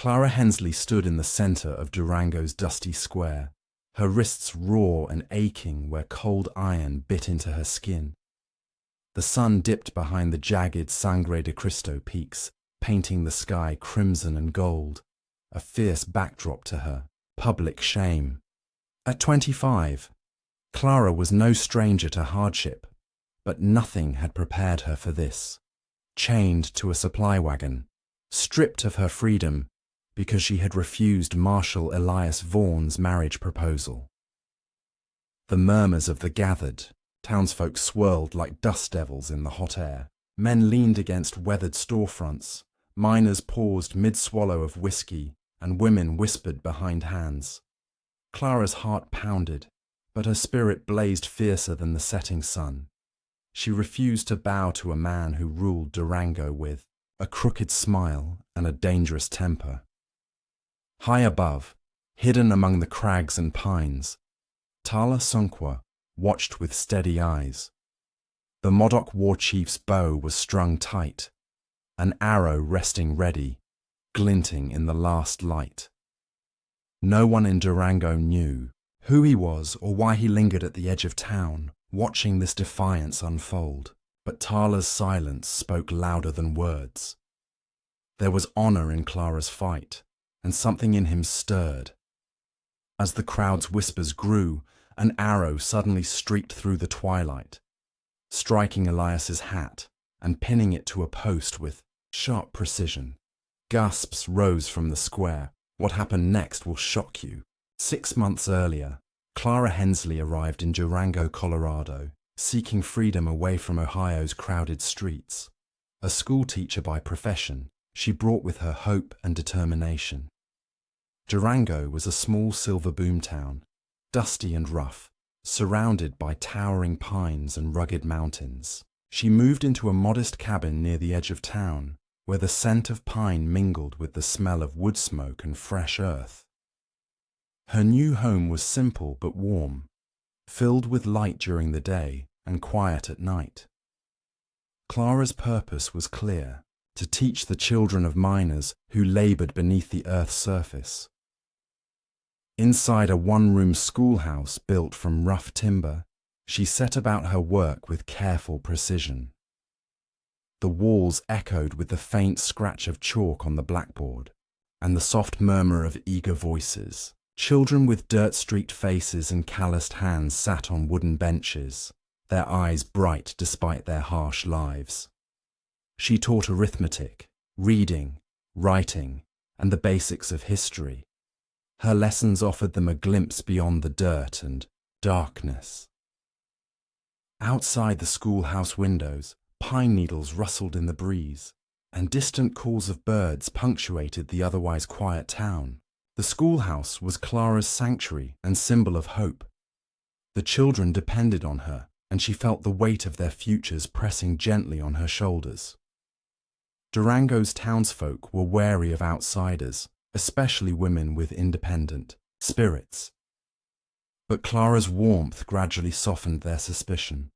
Clara Hensley stood in the center of Durango's dusty square, her wrists raw and aching where cold iron bit into her skin. The sun dipped behind the jagged Sangre de Cristo peaks, painting the sky crimson and gold, a fierce backdrop to her, public shame. At 25, Clara was no stranger to hardship, but nothing had prepared her for this. Chained to a supply wagon, stripped of her freedom because she had refused Marshal Elias Vaughan's marriage proposal. The murmurs of the gathered townsfolk swirled like dust devils in the hot air. Men leaned against weathered storefronts, miners paused mid-swallow of whiskey, and women whispered behind hands. Clara's heart pounded, but her spirit blazed fiercer than the setting sun. She refused to bow to a man who ruled Durango with a crooked smile and a dangerous temper. High above, hidden among the crags and pines, Tala Sunqua watched with steady eyes. The Modoc war chief's bow was strung tight, an arrow resting ready, glinting in the last light. No one in Durango knew who he was or why he lingered at the edge of town, watching this defiance unfold. But Tala's silence spoke louder than words. There was honor in Clara's fight, and something in him stirred. As the crowd's whispers grew, an arrow suddenly streaked through the twilight, striking Elias's hat and pinning it to a post with sharp precision. Gasps rose from the square. What happened next will shock you. 6 months earlier, Clara Hensley arrived in Durango, Colorado, seeking freedom away from Ohio's crowded streets. A schoolteacher by profession, she brought with her hope and determination. Durango was a small silver boom town, dusty and rough, surrounded by towering pines and rugged mountains. She moved into a modest cabin near the edge of town, where the scent of pine mingled with the smell of wood smoke and fresh earth. Her new home was simple but warm, filled with light during the day and quiet at night. Clara's purpose was clear: to teach the children of miners who labored beneath the earth's surface. Inside a one-room schoolhouse built from rough timber, she set about her work with careful precision. The walls echoed with the faint scratch of chalk on the blackboard and the soft murmur of eager voices. Children with dirt-streaked faces and calloused hands sat on wooden benches, their eyes bright despite their harsh lives. She taught arithmetic, reading, writing, and the basics of history. Her lessons offered them a glimpse beyond the dirt and darkness. Outside the schoolhouse windows, pine needles rustled in the breeze, and distant calls of birds punctuated the otherwise quiet town. The schoolhouse was Clara's sanctuary and symbol of hope. The children depended on her, and she felt the weight of their futures pressing gently on her shoulders. Durango's townsfolk were wary of outsiders, especially women with independent spirits. But Clara's warmth gradually softened their suspicion.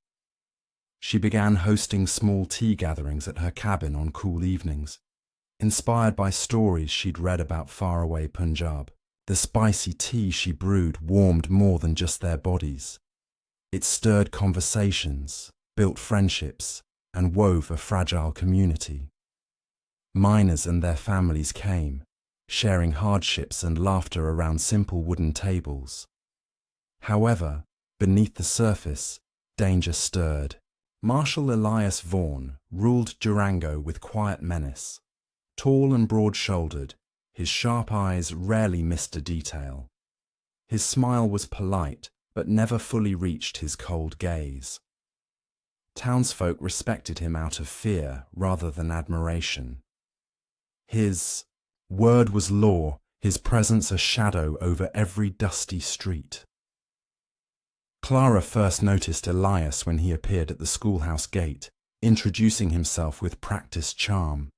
She began hosting small tea gatherings at her cabin on cool evenings, inspired by stories she'd read about faraway Punjab. The spicy tea she brewed warmed more than just their bodies. It stirred conversations, built friendships, and wove a fragile community. Miners and their families came, sharing hardships and laughter around simple wooden tables. However, beneath the surface, danger stirred. Marshal Elias Vaughan ruled Durango with quiet menace. Tall and broad-shouldered, his sharp eyes rarely missed a detail. His smile was polite, but never fully reached his cold gaze. Townsfolk respected him out of fear rather than admiration. His word was law, his presence a shadow over every dusty street. Clara first noticed Elias when he appeared at the schoolhouse gate, introducing himself with practiced charm.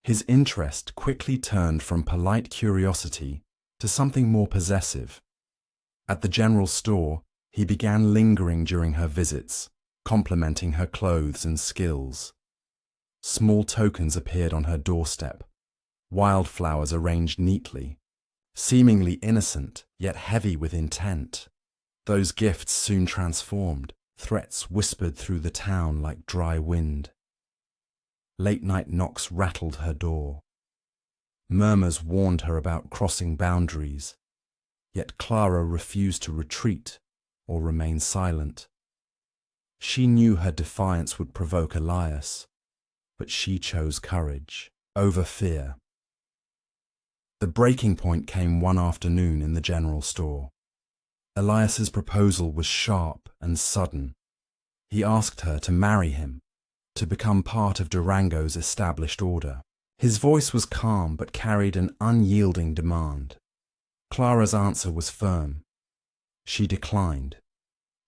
His interest quickly turned from polite curiosity to something more possessive. At the general store, he began lingering during her visits, complimenting her clothes and skills. Small tokens appeared on her doorstep: wildflowers arranged neatly, seemingly innocent, yet heavy with intent. Those gifts soon transformed, threats whispered through the town like dry wind. Late-night knocks rattled her door. Murmurs warned her about crossing boundaries, yet Clara refused to retreat or remain silent. She knew her defiance would provoke Elias, but she chose courage over fear. The breaking point came one afternoon in the general store. Elias's proposal was sharp and sudden. He asked her to marry him, to become part of Durango's established order. His voice was calm but carried an unyielding demand. Clara's answer was firm. She declined.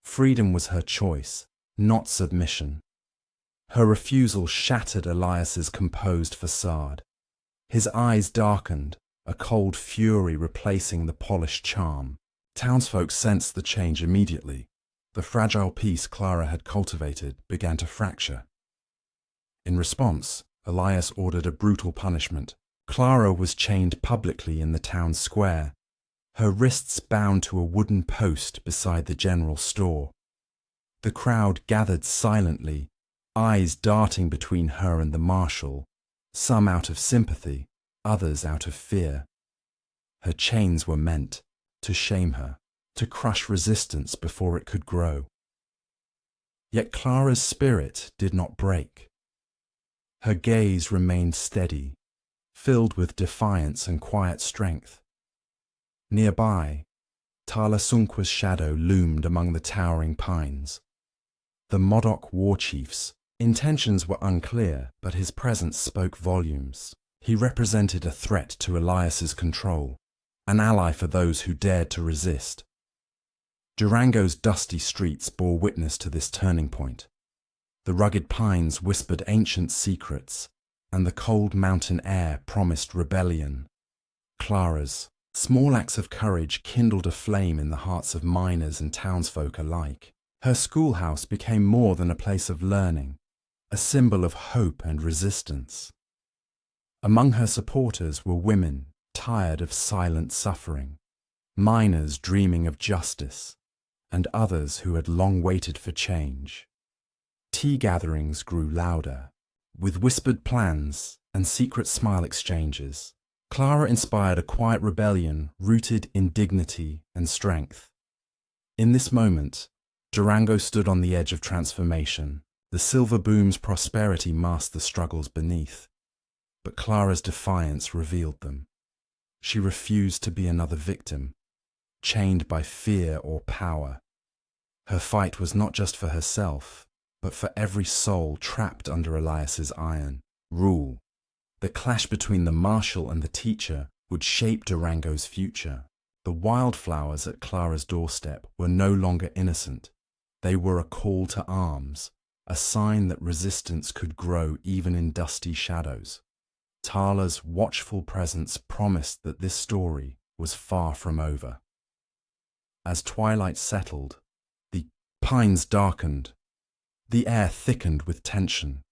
Freedom was her choice, not submission. Her refusal shattered Elias's composed facade. His eyes darkened, a cold fury replacing the polished charm. Townsfolk sensed the change immediately. The fragile peace Clara had cultivated began to fracture. In response, Elias ordered a brutal punishment. Clara was chained publicly in the town square, her wrists bound to a wooden post beside the general store. The crowd gathered silently, eyes darting between her and the Marshal, some out of sympathy, others out of fear. Her chains were meant to shame her, to crush resistance before it could grow. Yet Clara's spirit did not break. Her gaze remained steady, filled with defiance and quiet strength. Nearby, Talasunqua's shadow loomed among the towering pines. The Modoc war chief's intentions were unclear, but his presence spoke volumes. He represented a threat to Elias's control, an ally for those who dared to resist. Durango's dusty streets bore witness to this turning point. The rugged pines whispered ancient secrets, and the cold mountain air promised rebellion. Clara's small acts of courage kindled a flame in the hearts of miners and townsfolk alike. Her schoolhouse became more than a place of learning, a symbol of hope and resistance. Among her supporters were women tired of silent suffering, miners dreaming of justice, and others who had long waited for change. Tea gatherings grew louder, with whispered plans and secret smile exchanges. Clara inspired a quiet rebellion rooted in dignity and strength. In this moment, Durango stood on the edge of transformation. The silver boom's prosperity masked the struggles beneath, but Clara's defiance revealed them. She refused to be another victim, chained by fear or power. Her fight was not just for herself, but for every soul trapped under Elias's iron rule. The clash between the Marshal and the teacher would shape Durango's future. The wildflowers at Clara's doorstep were no longer innocent. They were a call to arms, a sign that resistance could grow even in dusty shadows. Tala's watchful presence promised that this story was far from over. As twilight settled, the pines darkened. The air thickened with tension.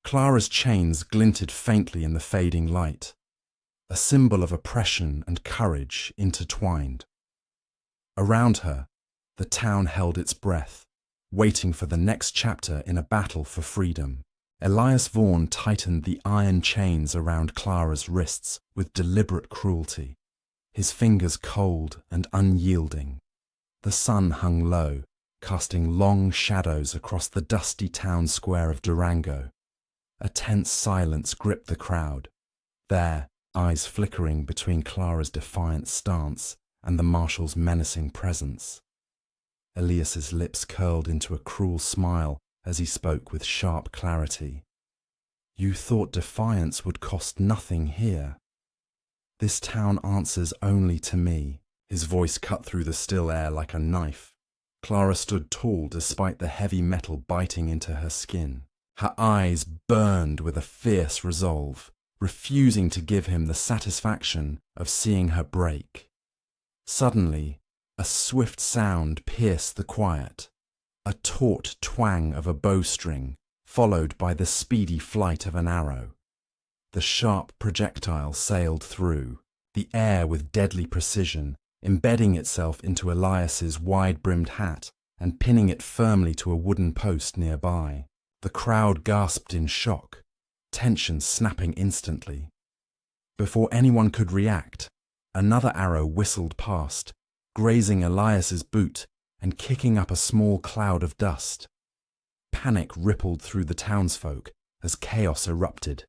Clara's chains glinted faintly in the fading light, a symbol of oppression and courage intertwined. Around her, the town held its breath, waiting for the next chapter in a battle for freedom. Elias Vaughan tightened the iron chains around Clara's wrists with deliberate cruelty, his fingers cold and unyielding. The sun hung low, casting long shadows across the dusty town square of Durango. A tense silence gripped the crowd, their eyes flickering between Clara's defiant stance and the Marshal's menacing presence. Elias's lips curled into a cruel smile as he spoke with sharp clarity. "You thought defiance would cost nothing here. This town answers only to me." His voice cut through the still air like a knife. Clara stood tall despite the heavy metal biting into her skin. Her eyes burned with a fierce resolve, refusing to give him the satisfaction of seeing her break. Suddenly, a swift sound pierced the quiet, a taut twang of a bowstring, followed by the speedy flight of an arrow. The sharp projectile sailed through the air with deadly precision, embedding itself into Elias's wide-brimmed hat and pinning it firmly to a wooden post nearby. The crowd gasped in shock, tension snapping instantly. Before anyone could react, another arrow whistled past, grazing Elias's boot and kicking up a small cloud of dust. Panic rippled through the townsfolk as chaos erupted.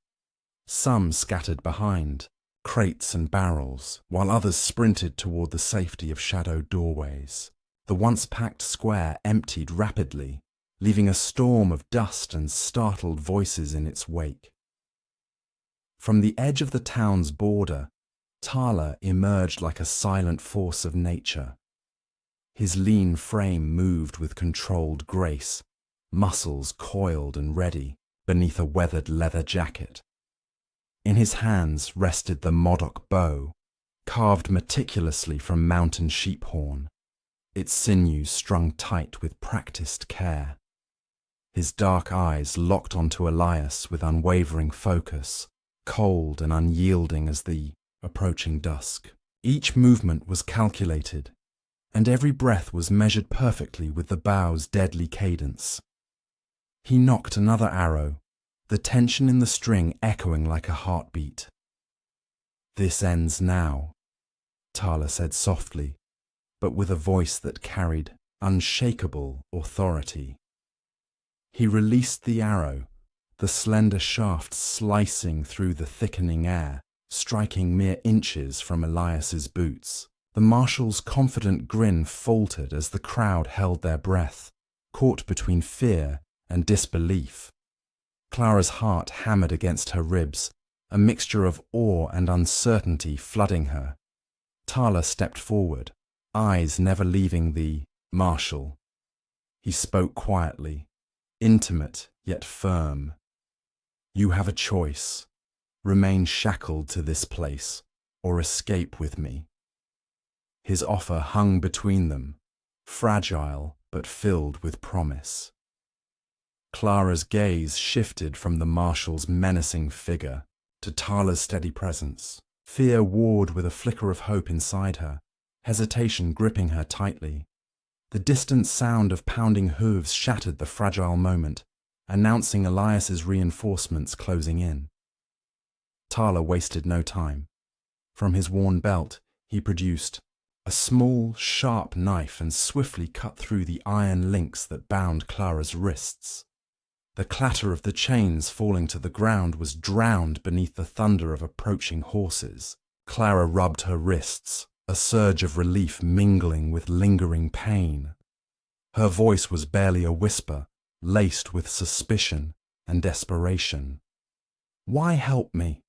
Some scattered behind crates and barrels, while others sprinted toward the safety of shadowed doorways. The once packed square emptied rapidly, leaving a storm of dust and startled voices in its wake. From the edge of the town's border, Tala emerged like a silent force of nature. His lean frame moved with controlled grace, muscles coiled and ready beneath a weathered leather jacket. In his hands rested the Modoc bow, carved meticulously from mountain sheephorn, its sinews strung tight with practiced care. His dark eyes locked onto Elias with unwavering focus, cold and unyielding as the approaching dusk. Each movement was calculated, and every breath was measured perfectly with the bow's deadly cadence. He nocked another arrow, the tension in the string echoing like a heartbeat. "This ends now," Tala said softly, but with a voice that carried unshakable authority. He released the arrow, the slender shaft slicing through the thickening air, striking mere inches from Elias's boots. The Marshal's confident grin faltered as the crowd held their breath, caught between fear and disbelief. Clara's heart hammered against her ribs, a mixture of awe and uncertainty flooding her. Tala stepped forward, eyes never leaving the Marshal. He spoke quietly, intimate yet firm. "You have a choice. Remain shackled to this place, or escape with me." His offer hung between them, fragile but filled with promise. Clara's gaze shifted from the Marshal's menacing figure to Tala's steady presence. Fear warred with a flicker of hope inside her, hesitation gripping her tightly. The distant sound of pounding hooves shattered the fragile moment, announcing Elias's reinforcements closing in. Tala wasted no time. From his worn belt, he produced a small, sharp knife and swiftly cut through the iron links that bound Clara's wrists. The clatter of the chains falling to the ground was drowned beneath the thunder of approaching horses. Clara rubbed her wrists, a surge of relief mingling with lingering pain. Her voice was barely a whisper, laced with suspicion and desperation. "Why help me?"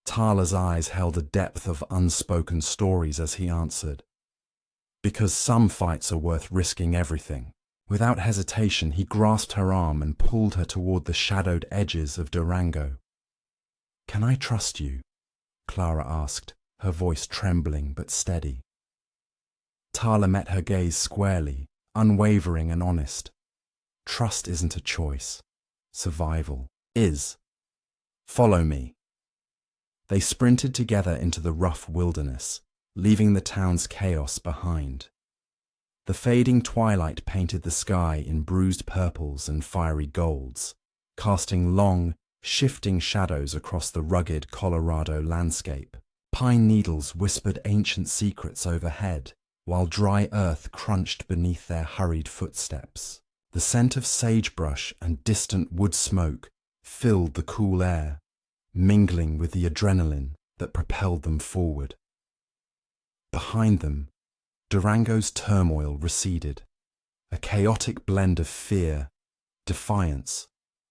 Tala's eyes held a depth of unspoken stories as he answered. "Because some fights are worth risking everything." Without hesitation, he grasped her arm and pulled her toward the shadowed edges of Durango. "Can I trust you?" Clara asked, her voice trembling but steady. Tala met her gaze squarely, unwavering and honest. "Trust isn't a choice. Survival is. Follow me." They sprinted together into the rough wilderness, leaving the town's chaos behind. The fading twilight painted the sky in bruised purples and fiery golds, casting long, shifting shadows across the rugged Colorado landscape. Pine needles whispered ancient secrets overhead, while dry earth crunched beneath their hurried footsteps. The scent of sagebrush and distant wood smoke filled the cool air, mingling with the adrenaline that propelled them forward. Behind them, Durango's turmoil receded, a chaotic blend of fear, defiance,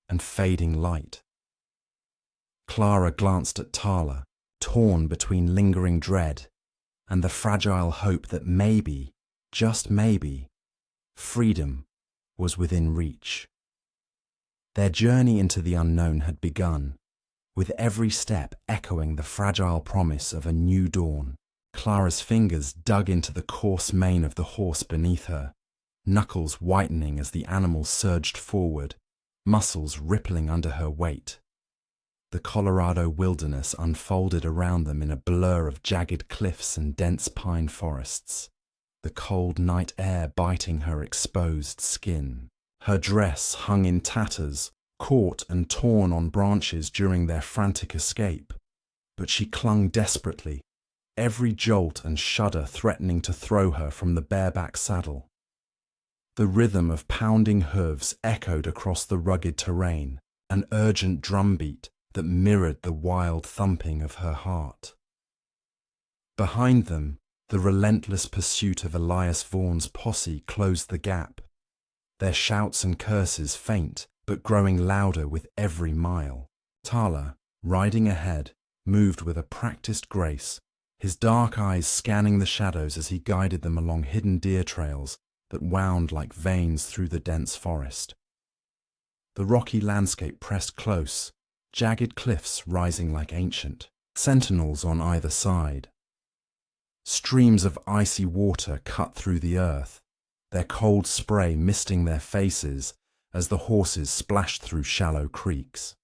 and fading light. Clara glanced at Tala, torn between lingering dread and the fragile hope that maybe, just maybe, freedom was within reach. Their journey into the unknown had begun, with every step echoing the fragile promise of a new dawn. Clara's fingers dug into the coarse mane of the horse beneath her, knuckles whitening as the animal surged forward, muscles rippling under her weight. The Colorado wilderness unfolded around them in a blur of jagged cliffs and dense pine forests, the cold night air biting her exposed skin. Her dress hung in tatters, caught and torn on branches during their frantic escape, but she clung desperately, every jolt and shudder threatening to throw her from the bareback saddle. The rhythm of pounding hooves echoed across the rugged terrain, an urgent drumbeat that mirrored the wild thumping of her heart. Behind them, the relentless pursuit of Elias Vaughan's posse closed the gap, their shouts and curses faint but growing louder with every mile. Tala, riding ahead, moved with a practiced grace, his dark eyes scanning the shadows as he guided them along hidden deer trails that wound like veins through the dense forest. The rocky landscape pressed close, jagged cliffs rising like ancient sentinels on either side. Streams of icy water cut through the earth, their cold spray misting their faces as the horses splashed through shallow creeks.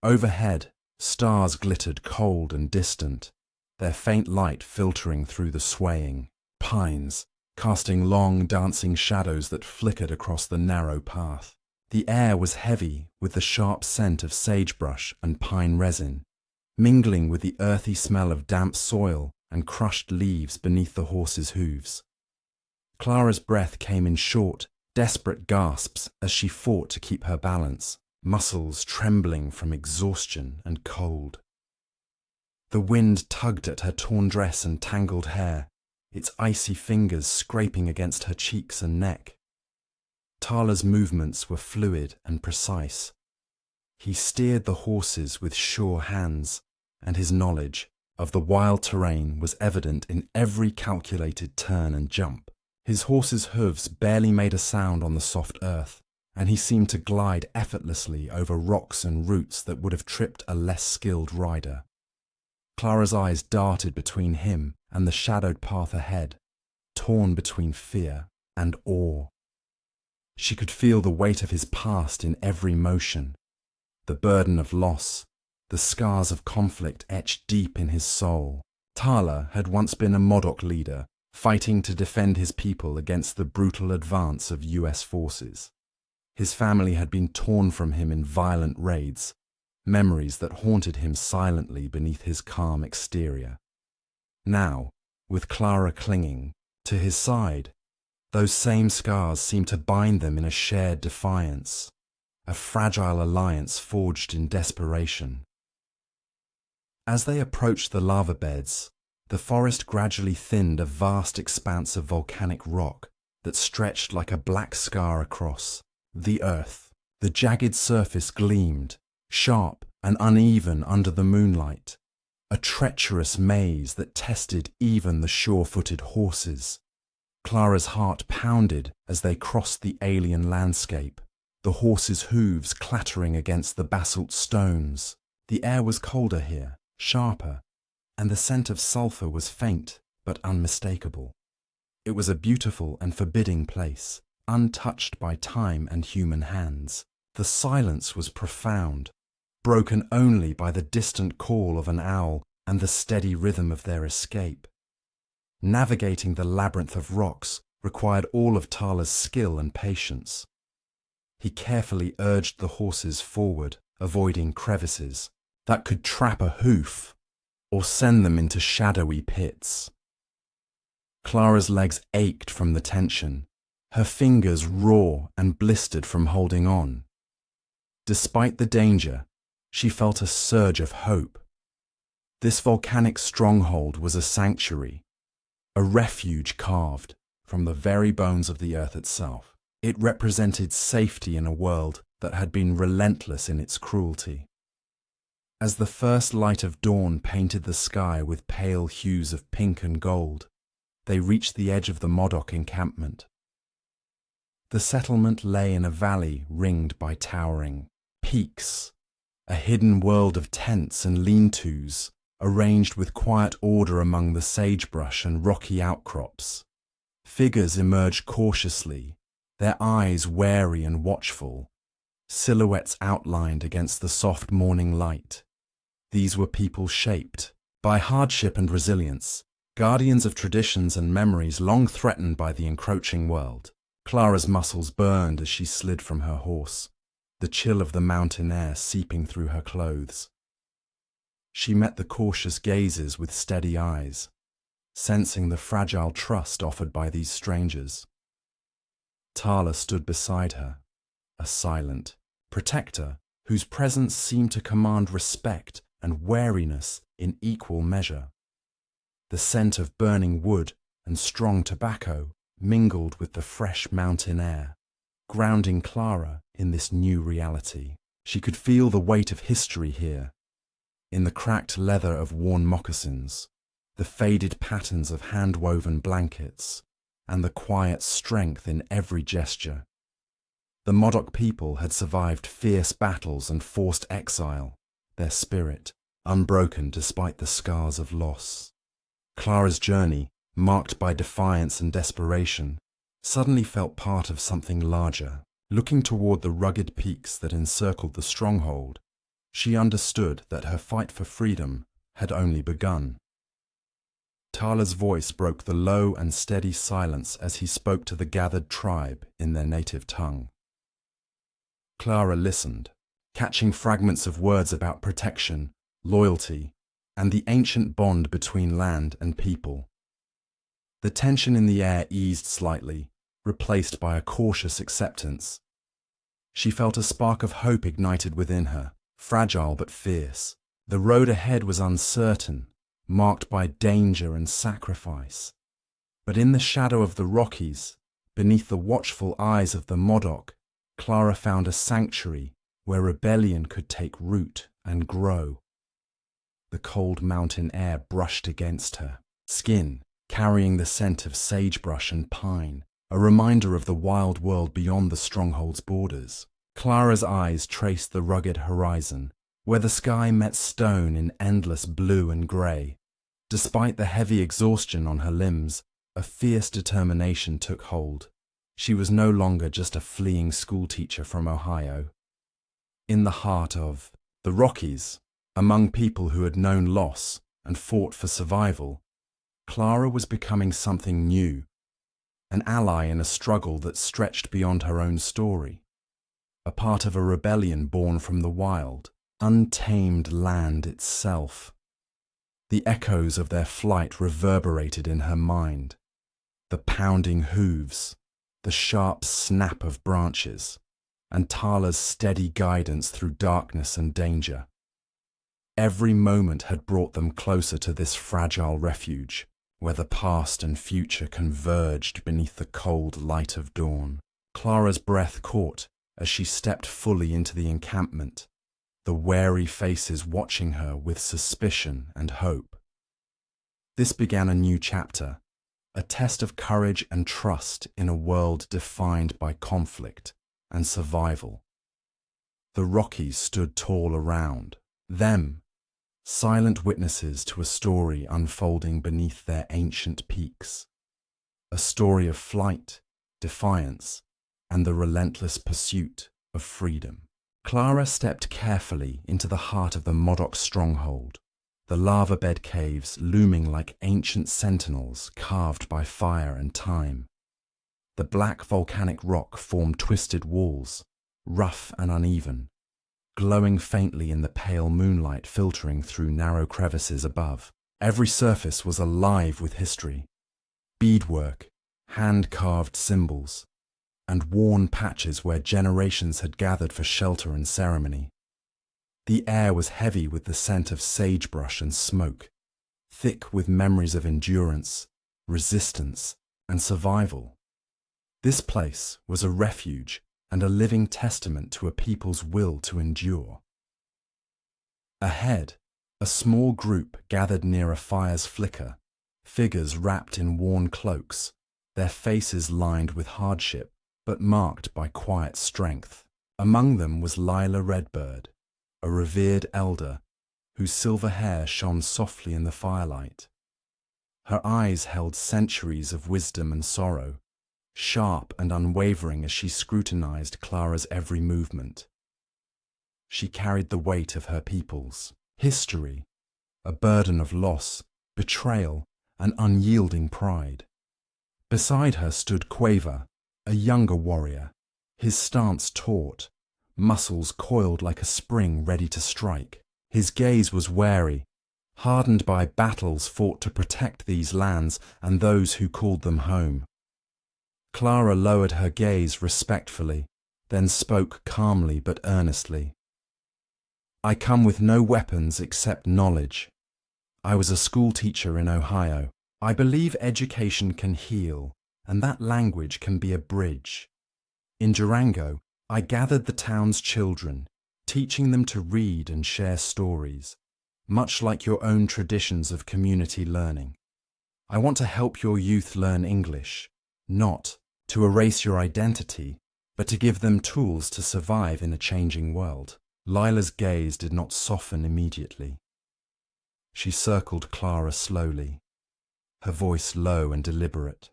Overhead, stars glittered cold and distant, their faint light filtering through the swaying pines, casting long dancing shadows that flickered across the narrow path. The air was heavy with the sharp scent of sagebrush and pine resin, mingling with the earthy smell of damp soil and crushed leaves beneath the horses' hooves. Clara's breath came in short, desperate gasps as she fought to keep her balance, muscles trembling from exhaustion and cold. The wind tugged at her torn dress and tangled hair, its icy fingers scraping against her cheeks and neck. Tala's movements were fluid and precise. He steered the horses with sure hands, and his knowledge of the wild terrain was evident in every calculated turn and jump. His horses' hooves barely made a sound on the soft earth, and he seemed to glide effortlessly over rocks and roots that would have tripped a less skilled rider. Clara's eyes darted between him and the shadowed path ahead, torn between fear and awe. She could feel the weight of his past in every motion, the burden of loss, the scars of conflict etched deep in his soul. Tala had once been a Modoc leader, fighting to defend his people against the brutal advance of US forces. His family had been torn from him in violent raids, memories that haunted him silently beneath his calm exterior. Now, with Clara clinging to his side, those same scars seemed to bind them in a shared defiance, a fragile alliance forged in desperation. As they approached the lava beds, the forest gradually thinned a vast expanse of volcanic rock that stretched like a black scar across the earth. The jagged surface gleamed, sharp and uneven under the moonlight, a treacherous maze that tested even the sure-footed horses. Clara's heart pounded as they crossed the alien landscape, the horses' hooves clattering against the basalt stones. The air was colder here, sharper, and the scent of sulphur was faint but unmistakable. It was a beautiful and forbidding place, untouched by time and human hands. The silence was profound, broken only by the distant call of an owl and the steady rhythm of their escape. Navigating the labyrinth of rocks required all of Tala's skill and patience. He carefully urged the horses forward, avoiding crevices that could trap a hoof or send them into shadowy pits. Clara's legs ached from the tension, her fingers raw and blistered from holding on. Despite the danger, she felt a surge of hope. This volcanic stronghold was a sanctuary, a refuge carved from the very bones of the earth itself. It represented safety in a world that had been relentless in its cruelty. As the first light of dawn painted the sky with pale hues of pink and gold, they reached the edge of the Modoc encampment. The settlement lay in a valley ringed by towering peaks, a hidden world of tents and lean-tos, arranged with quiet order among the sagebrush and rocky outcrops. Figures emerged cautiously, their eyes wary and watchful, silhouettes outlined against the soft morning light. These were people shaped by hardship and resilience, guardians of traditions and memories long threatened by the encroaching world. Clara's muscles burned as she slid from her horse, the chill of the mountain air seeping through her clothes. She met the cautious gazes with steady eyes, sensing the fragile trust offered by these strangers. Tala stood beside her, a silent protector whose presence seemed to command respect and wariness in equal measure. The scent of burning wood and strong tobacco mingled with the fresh mountain air, grounding Clara in this new reality. She could feel the weight of history here, in the cracked leather of worn moccasins, the faded patterns of hand-woven blankets, and the quiet strength in every gesture. The Modoc people had survived fierce battles and forced exile, their spirit unbroken despite the scars of loss. Clara's journey, marked by defiance and desperation, suddenly felt part of something larger. Looking toward the rugged peaks that encircled the stronghold, she understood that her fight for freedom had only begun. Tala's voice broke the low and steady silence as he spoke to the gathered tribe in their native tongue. Clara listened, catching fragments of words about protection, loyalty, and the ancient bond between land and people. The tension in the air eased slightly, replaced by a cautious acceptance. She felt a spark of hope ignited within her, fragile but fierce. The road ahead was uncertain, marked by danger and sacrifice. But in the shadow of the Rockies, beneath the watchful eyes of the Modoc, Clara found a sanctuary where rebellion could take root and grow. The cold mountain air brushed against her skin, carrying the scent of sagebrush and pine, a reminder of the wild world beyond the stronghold's borders. Clara's eyes traced the rugged horizon, where the sky met stone in endless blue and grey. Despite the heavy exhaustion on her limbs, a fierce determination took hold. She was no longer just a fleeing schoolteacher from Ohio. In the heart of the Rockies, among people who had known loss and fought for survival, Clara was becoming something new, an ally in a struggle that stretched beyond her own story, a part of a rebellion born from the wild, untamed land itself. The echoes of their flight reverberated in her mind, the pounding hooves, the sharp snap of branches, and Tala's steady guidance through darkness and danger. Every moment had brought them closer to this fragile refuge, where the past and future converged beneath the cold light of dawn. Clara's breath caught as she stepped fully into the encampment, the wary faces watching her with suspicion and hope. This began a new chapter, a test of courage and trust in a world defined by conflict and survival. The Rockies stood tall around them, silent witnesses to a story unfolding beneath their ancient peaks, a story of flight, defiance, and the relentless pursuit of freedom. Clara stepped carefully into the heart of the Modoc stronghold, the lava bed caves looming like ancient sentinels carved by fire and time. The black volcanic rock formed twisted walls, rough and uneven, glowing faintly in the pale moonlight filtering through narrow crevices above. Every surface was alive with history, beadwork, hand-carved symbols, and worn patches where generations had gathered for shelter and ceremony. The air was heavy with the scent of sagebrush and smoke, thick with memories of endurance, resistance, and survival. This place was a refuge and a living testament to a people's will to endure. Ahead, a small group gathered near a fire's flicker, figures wrapped in worn cloaks, their faces lined with hardship, but marked by quiet strength. Among them was Lila Redbird, a revered elder whose silver hair shone softly in the firelight. Her eyes held centuries of wisdom and sorrow, sharp and unwavering as she scrutinized Clara's every movement. She carried the weight of her people's history, a burden of loss, betrayal, and unyielding pride. Beside her stood Quaver, a younger warrior, his stance taut, muscles coiled like a spring ready to strike. His gaze was wary, hardened by battles fought to protect these lands and those who called them home. Clara lowered her gaze respectfully, then spoke calmly but earnestly. "I come with no weapons except knowledge. I was a schoolteacher in Ohio. I believe education can heal, and that language can be a bridge. In Durango, I gathered the town's children, teaching them to read and share stories, much like your own traditions of community learning. I want to help your youth learn English, not to erase your identity, but to give them tools to survive in a changing world." Lila's gaze did not soften immediately. She circled Clara slowly, her voice low and deliberate.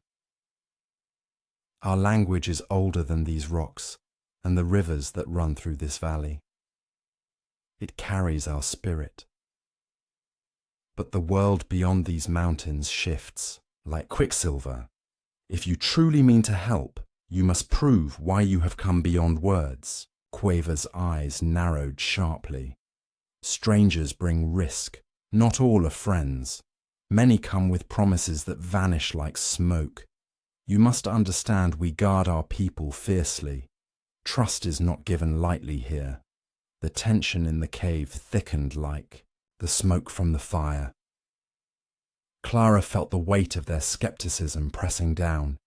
"Our language is older than these rocks and the rivers that run through this valley. It carries our spirit. But the world beyond these mountains shifts like quicksilver. If you truly mean to help, you must prove why you have come beyond words." Quaver's eyes narrowed sharply. "Strangers bring risk. Not all are friends. Many come with promises that vanish like smoke. You must understand we guard our people fiercely. Trust is not given lightly here." The tension in the cave thickened like the smoke from the fire. Clara felt the weight of their skepticism pressing down.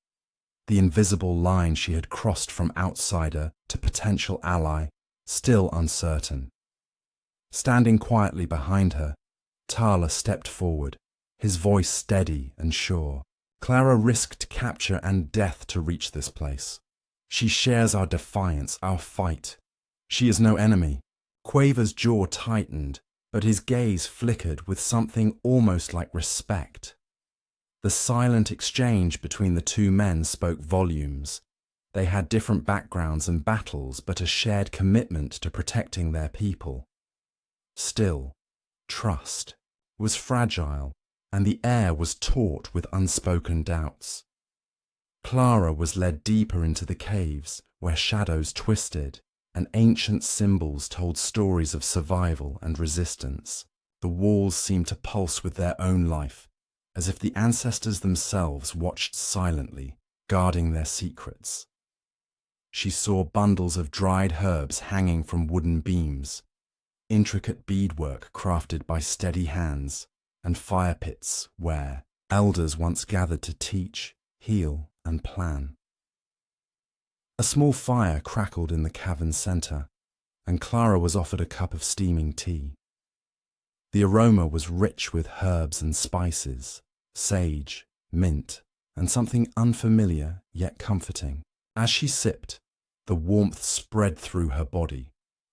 The invisible line she had crossed from outsider to potential ally, still uncertain. Standing quietly behind her, Tala stepped forward, his voice steady and sure. "Clara risked capture and death to reach this place. She shares our defiance, our fight. She is no enemy." Quaver's jaw tightened, but his gaze flickered with something almost like respect. The silent exchange between the two men spoke volumes. They had different backgrounds and battles, but a shared commitment to protecting their people. Still, trust was fragile, and the air was taut with unspoken doubts. Clara was led deeper into the caves, where shadows twisted, and ancient symbols told stories of survival and resistance. The walls seemed to pulse with their own life, as if the ancestors themselves watched silently, guarding their secrets. She saw bundles of dried herbs hanging from wooden beams, intricate beadwork crafted by steady hands, and fire pits where elders once gathered to teach, heal, and plan. A small fire crackled in the cavern's center, and Clara was offered a cup of steaming tea. The aroma was rich with herbs and spices, sage, mint, and something unfamiliar yet comforting. As she sipped, the warmth spread through her body,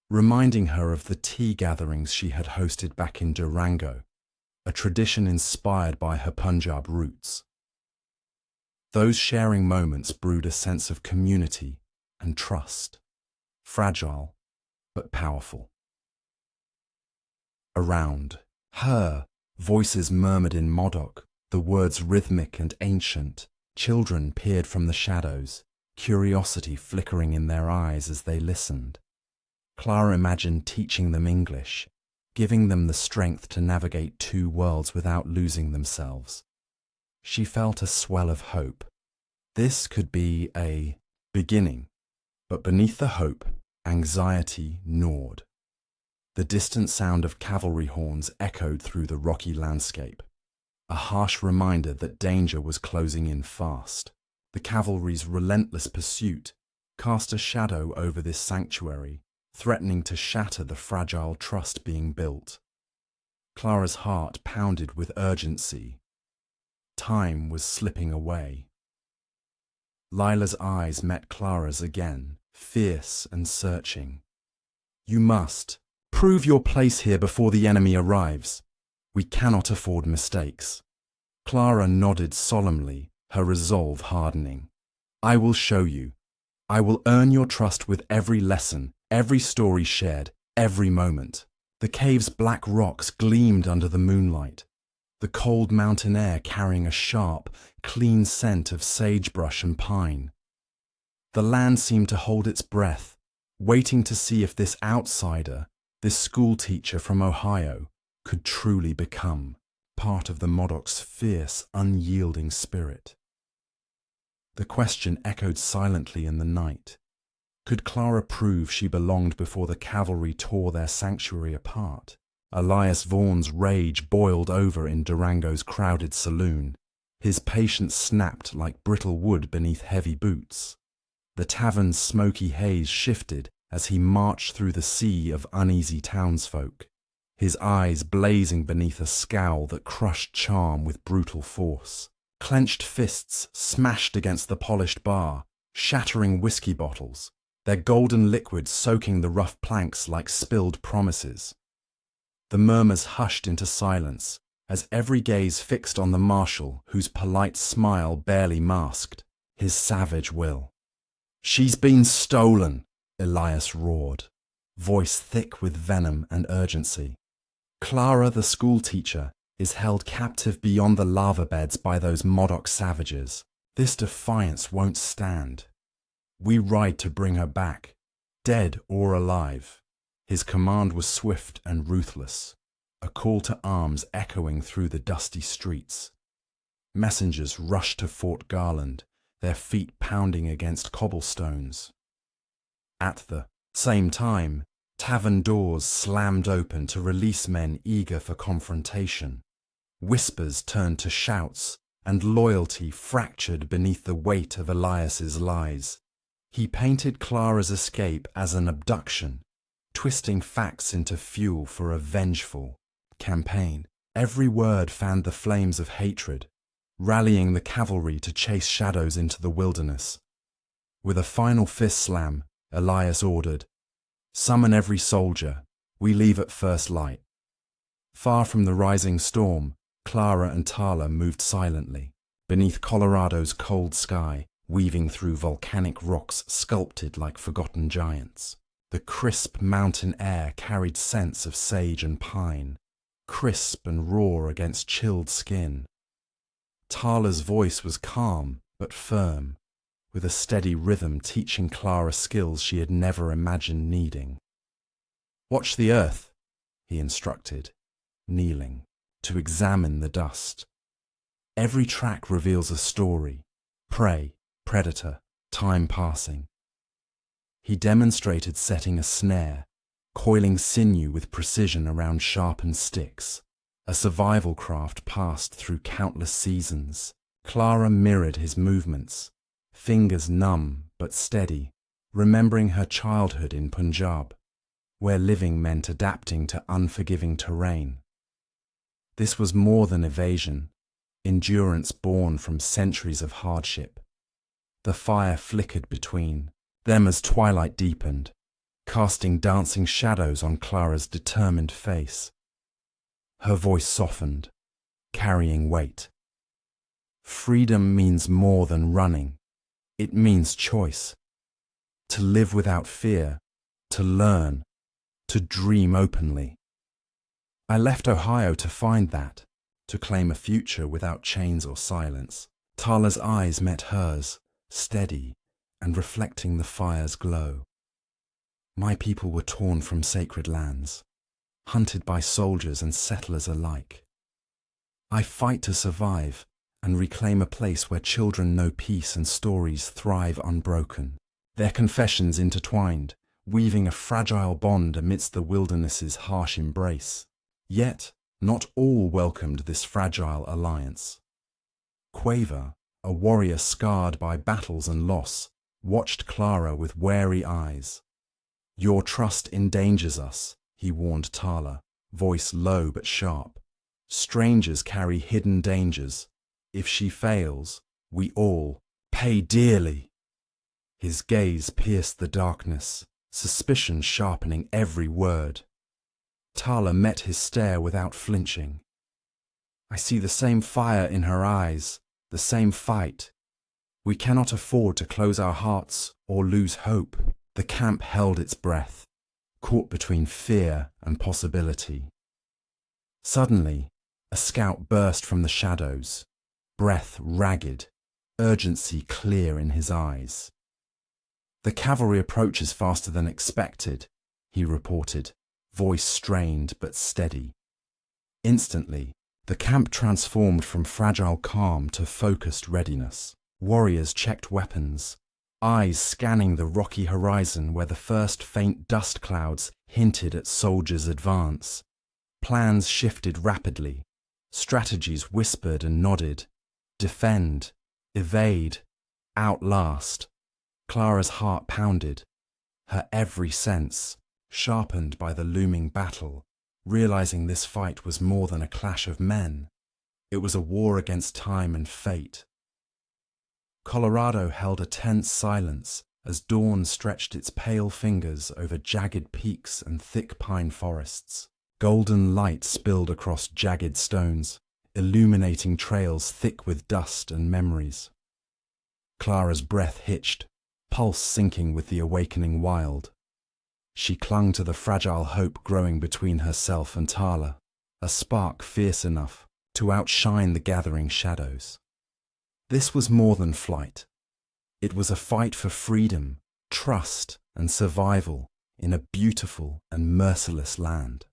reminding her of the tea gatherings she had hosted back in Durango, a tradition inspired by her Punjab roots. Those sharing moments brewed a sense of community and trust, fragile but powerful. Around her, voices murmured in Modoc, the words rhythmic and ancient. Children peered from the shadows, curiosity flickering in their eyes as they listened. Clara imagined teaching them English, giving them the strength to navigate two worlds without losing themselves. She felt a swell of hope. This could be a beginning, but beneath the hope, anxiety gnawed. The distant sound of cavalry horns echoed through the rocky landscape, a harsh reminder that danger was closing in fast. The cavalry's relentless pursuit cast a shadow over this sanctuary, threatening to shatter the fragile trust being built. Clara's heart pounded with urgency. Time was slipping away. Lila's eyes met Clara's again, fierce and searching. "You must prove your place here before the enemy arrives. We cannot afford mistakes." Clara nodded solemnly, her resolve hardening. "I will show you. I will earn your trust with every lesson, every story shared, every moment. The cave's black rocks gleamed under the moonlight, the cold mountain air carrying a sharp, clean scent of sagebrush and pine. The land seemed to hold its breath, waiting to see if this outsider, this schoolteacher from Ohio, could truly become part of the Modoc's fierce, unyielding spirit. The question echoed silently in the night. Could Clara prove she belonged before the cavalry tore their sanctuary apart? Elias Vaughan's rage boiled over in Durango's crowded saloon. His patience snapped like brittle wood beneath heavy boots. The tavern's smoky haze shifted as he marched through the sea of uneasy townsfolk, his eyes blazing beneath a scowl that crushed charm with brutal force. Clenched fists smashed against the polished bar, shattering whiskey bottles, their golden liquid soaking the rough planks like spilled promises. The murmurs hushed into silence as every gaze fixed on the Marshal, whose polite smile barely masked his savage will. "She's been stolen," Elias roared, voice thick with venom and urgency. "Clara, the schoolteacher, is held captive beyond the lava beds by those Modoc savages. This defiance won't stand. We ride to bring her back, dead or alive." His command was swift and ruthless, a call to arms echoing through the dusty streets. Messengers rushed to Fort Garland, their feet pounding against cobblestones. At the same time, tavern doors slammed open to release men eager for confrontation. Whispers turned to shouts, and loyalty fractured beneath the weight of Elias's lies. He painted Clara's escape as an abduction, twisting facts into fuel for a vengeful campaign. Every word fanned the flames of hatred, rallying the cavalry to chase shadows into the wilderness. With a final fist slam, Elias ordered, "Summon every soldier. We leave at first light." Far from the rising storm, Clara and Tala moved silently, beneath Colorado's cold sky, weaving through volcanic rocks sculpted like forgotten giants. The crisp mountain air carried scents of sage and pine, crisp and raw against chilled skin. Tala's voice was calm but firm, with a steady rhythm teaching Clara skills she had never imagined needing. "Watch the earth," he instructed, kneeling, to examine the dust. "Every track reveals a story: prey, predator, time passing." He demonstrated setting a snare, coiling sinew with precision around sharpened sticks, a survival craft passed through countless seasons. Clara mirrored his movements, fingers numb but steady, remembering her childhood in Punjab, where living meant adapting to unforgiving terrain. This was more than evasion, endurance born from centuries of hardship. The fire flickered between them as twilight deepened, casting dancing shadows on Clara's determined face. Her voice softened, carrying weight. "Freedom means more than running. It means choice. To live without fear, to learn, to dream openly. I left Ohio to find that, to claim a future without chains or silence." Tala's eyes met hers, steady and reflecting the fire's glow. "My people were torn from sacred lands, hunted by soldiers and settlers alike. I fight to survive and reclaim a place where children know peace and stories thrive unbroken." Their confessions intertwined, weaving a fragile bond amidst the wilderness's harsh embrace. Yet, not all welcomed this fragile alliance. Quaver, a warrior scarred by battles and loss, watched Clara with wary eyes. "Your trust endangers us," he warned Tala, voice low but sharp. "Strangers carry hidden dangers. If she fails, we all pay dearly." His gaze pierced the darkness, suspicion sharpening every word. Tala met his stare without flinching. "I see the same fire in her eyes, the same fight. We cannot afford to close our hearts or lose hope." The camp held its breath, caught between fear and possibility. Suddenly, a scout burst from the shadows, breath ragged, urgency clear in his eyes. "The cavalry approaches faster than expected," he reported, voice strained but steady. Instantly, the camp transformed from fragile calm to focused readiness. Warriors checked weapons, eyes scanning the rocky horizon where the first faint dust clouds hinted at soldiers' advance. Plans shifted rapidly, strategies whispered and nodded. Defend, evade, outlast. Clara's heart pounded, her every sense sharpened by the looming battle, realizing this fight was more than a clash of men. It was a war against time and fate. Colorado held a tense silence as dawn stretched its pale fingers over jagged peaks and thick pine forests. Golden light spilled across jagged stones, illuminating trails thick with dust and memories. Clara's breath hitched, pulse sinking with the awakening wild. She clung to the fragile hope growing between herself and Tala, a spark fierce enough to outshine the gathering shadows. This was more than flight. It was a fight for freedom, trust, and survival in a beautiful and merciless land.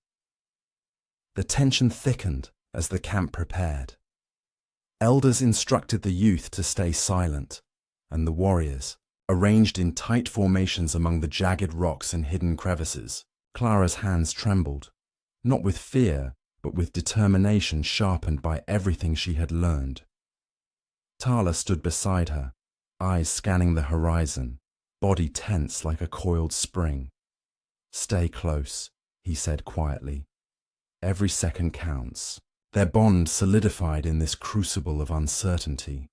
The tension thickened as the camp prepared. Elders instructed the youth to stay silent, and the warriors, arranged in tight formations among the jagged rocks and hidden crevices. Clara's hands trembled, not with fear, but with determination sharpened by everything she had learned. Tala stood beside her, eyes scanning the horizon, body tense like a coiled spring. "Stay close," he said quietly. "Every second counts." Their bond solidified in this crucible of uncertainty.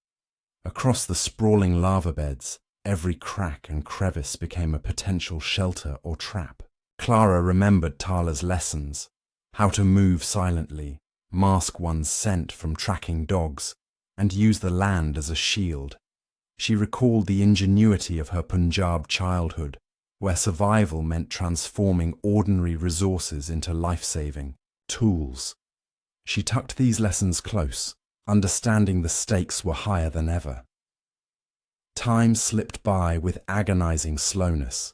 Across the sprawling lava beds, every crack and crevice became a potential shelter or trap. Clara remembered Tala's lessons, how to move silently, mask one's scent from tracking dogs, and use the land as a shield. She recalled the ingenuity of her Punjab childhood, where survival meant transforming ordinary resources into life-saving tools. She tucked these lessons close, understanding the stakes were higher than ever. Time slipped by with agonizing slowness.